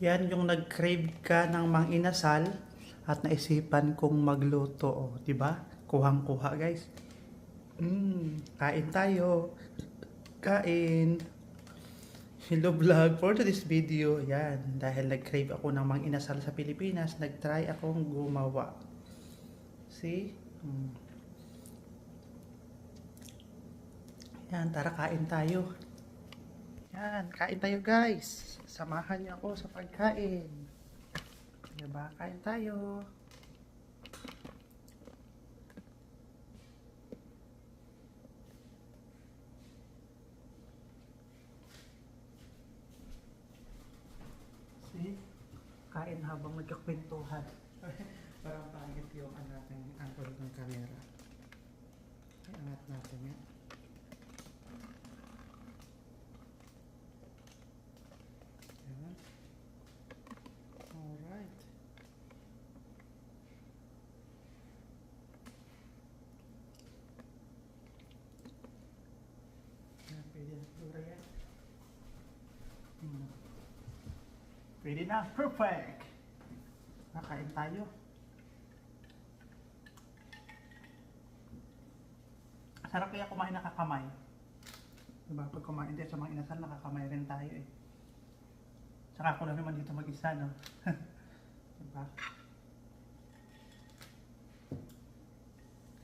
Yan yung nag-crave ka ng mang-inasal at naisipan kong magluto, oh, 'di ba? Kuhang-kuha, guys. Kain tayo. Kain. Hello vlog for this video. Yan, dahil nag-crave ako ng mang-inasal sa Pilipinas, nag-try akong gumawa. See? Yan, tara kain tayo. Yan, kain tayo guys. Samahan niyo ako sa pagkain. Diba? Kain tayo. See? Kain habang nagkakwentuhan. Parang pangit yung natin ang ulit ng kamera. Ay, angat natin yan. Ayan. Alright. Ayan, pwede na siguro yan. Pwede na. Perfect! Nakain tayo. Sarap kaya kumain nakakamay. Diba? Pag kumain tayo sa mga inasal, nakakamay rin tayo eh. Saka ako lang naman dito mag-isa, no? Diba?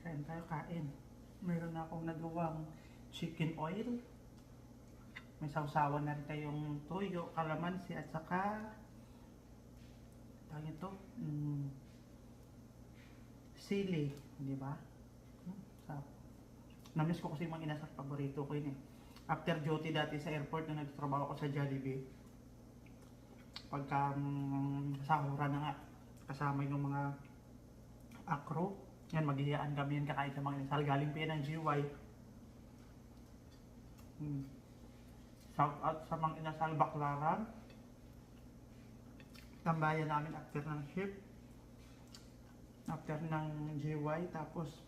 Kain tayo, kain. Meron na akong nagawang chicken oil. May sausawan na rin tayong toyo, kalamansi, at saka tawag ito, sili, di ba? Namiss ko kasi yung mga inasal, paborito ko yun eh. After duty dati sa airport na nagtatrabaho ako sa Jollibee, pagka sahura na nga, kasama yung mga akro, yan, maghihiyaan kami yan kakain sa mga inasal. Galing pa yan ng GY. Shout out sa mga inasal Baclaran. Tambayan namin after ng shift, after ng GY, tapos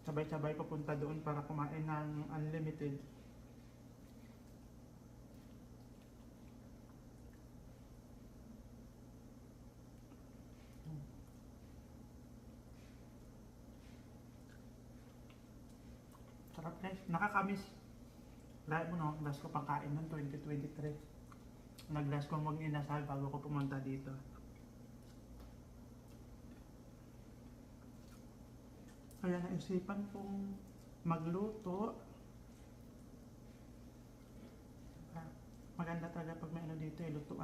sabay-sabay papunta doon para kumain ng unlimited. Sarap guys, nakakamiss. Lahat mo no, last ko pangkain noong 2023. Nag-last ko mag-inasal bago ko pumunta dito. Kaya naisipan kong magluto. Maganda talaga pag may ano dito eh, lutuan.